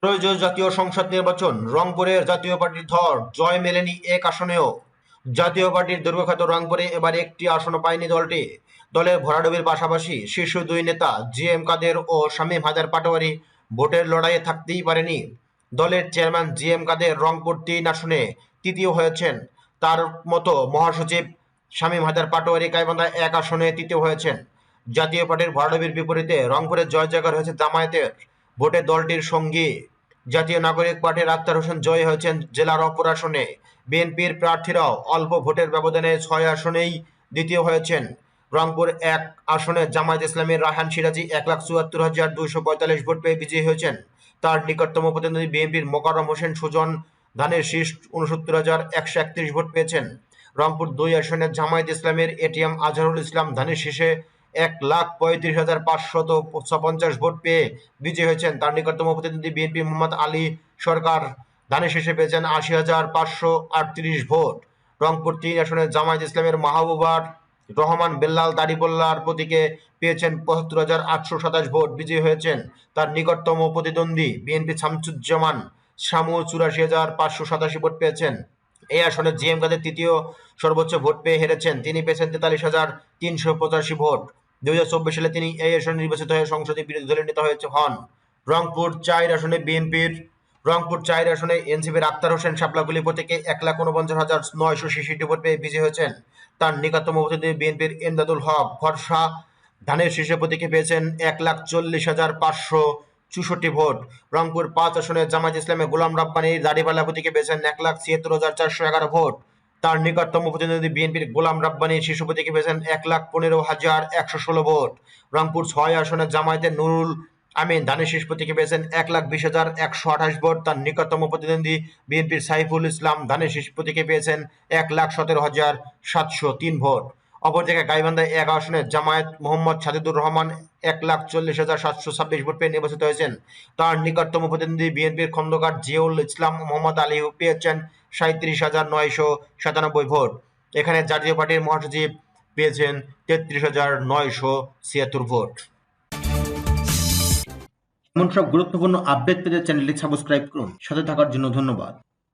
ত্রয়োদশ জাতীয় সংসদ নির্বাচন, রংপুরের জাতীয় পার্টির ধর জয় মেলেনি এক আসনেও। জাতীয় পার্টির দুর্গখ্যাত রংপুরে এবার একটি আসনও পায়নি দলটি। দলের ভরাডুবির পাশাপাশি শীর্ষ দুই নেতা জি.এম কাদের ও শামীম হায়দার পাটোয়ারি ভোটের লড়াইয়ে থাকতেই পারেনি। দলের চেয়ারম্যান জি.এম কাদের রংপুর ৩ আসনে তৃতীয় হয়েছেন। তার মতো মহাসচিব শামীম হায়দার পাটোয়ারি গাইবান্ধা ১ আসনে তৃতীয় হয়েছেন। জাতীয় পার্টির ভরাডুবির বিপরীতে রংপুরে জয় জয়কার হয়েছে জামায়াতের। ভোটে দলটির সঙ্গী জাতীয় নাগরিক পার্টির আক্তার হোসেন জয়ী হয়েছেন জেলার অপর আসনে। বিএনপির প্রার্থীরাও অল্প ভোটের ব্যবধানে ৬ আসনেই দ্বিতীয় হয়েছেন। রংপুর ১ আসনে জামায়াত ইসলামীর রায়হান সিরাজী ১,৭৪,২৪৫ ভোট পেয়ে বিজয়ী হয়েছেন। তার নিকটতম প্রতিদ্বন্দ্বী বিএনপির মোকাররম হোসেন সুজন ধানের শীষ ৬৯,১৩১ ভোট পেয়েছেন। রংপুর ২ আসনে জামায়াত ইসলামের এটিএম আজহারুল ইসলাম ধানের শীষে ১,৩৫,৫৫৬ ভোট পেয়ে বিজয়ী হয়েছেন। তার নিকটতম প্রতিদ্বন্দ্বী বিএনপি মোহাম্মদ আলী সরকার ধানের শীষে পেয়েছেন ৮০,৫৩৮ ভোট। রংপুর ৩ আসনে জামায়াত ইসলামের মাহবুবার রহমান বেল্লাল দাড়িপাল্লার প্রতীকে পেয়েছেন ৭৫,৮২৭ ভোট, বিজয়ী হয়েছেন। তার নিকটতম প্রতিদ্বন্দ্বী বিএনপি শামসুজ্জামান শামু ৮৪,৫৮৭ ভোট পেয়েছেন। এই আসনে জি.এম কাদের তৃতীয় সর্বোচ্চ ভোট পেয়ে হেরেছেন। তিনি পেয়েছেন ৪৩,৩৮৫ ভোট। ২০২৪ সালে তিনি এই আসনে নির্বাচিত হয়ে সংসদে বিরোধী দলের নেতা হন। রংপুর ৪ আসনে এনসিপির আক্তার হোসেন শাপলাগুলি প্রতীকে ১,৪৯,৯৬৬ ভোট পেয়ে বিজয়ী হয়েছেন। তার নিকটতম প্রতিদ্বন্দ্বী বিএনপির এমদাদুল হক ভরসা ধানের শীর্ষে প্রতীকে পেয়েছেন ১,৪০,৫৬৪ ভোট। রংপুর ৫ আসনে জামায়াত ইসলামে গোলাম রাব্বানীর দাড়িপাল্লা প্রতীকে পেয়েছেন ১,৭৬,৪১১ ভোট। তার নিকটতম প্রতিদ্বন্দ্বী বিএনপির গোলাম রাব্বানী শীর্ষ প্রতীকে পেয়েছেন ১,১৫,১১৬ ভোট। রংপুর ৬ আসনে জামায়াতের নুরুল আমিন ধানের শীষ প্রতীকে পেয়েছেন ১,২০,১২৮ ভোট। তার নিকটতম প্রতিদ্বন্দ্বী বিএনপির সাইফুল ইসলাম ধানের শীষ প্রতীকে পেয়েছেন ১,১৭,৭০৩ ভোট। অপরদিকে গাইবান্ধায় ১ আসনে জামায়াত মোহাম্মদ সাজিদুর রহমান ১,৪০,৭২৬ ভোট পেয়ে নির্বাচিত হয়েছেন। তার নিকটতম প্রতিদ্বন্দ্বী বিএনপির খন্দকার জিয়াউল ইসলাম মোহাম্মদ আলী পেয়েছেন ৩৭,৯৯৭ ভোট। এখানে জাতীয় পার্টির মহাসচিব পেয়েছেন ৩৩,৯৭৬ ভোট। এমন সব গুরুত্বপূর্ণ আপডেট পেতে চ্যানেলটি সাবস্ক্রাইব করুন। সাথে থাকার জন্য ধন্যবাদ।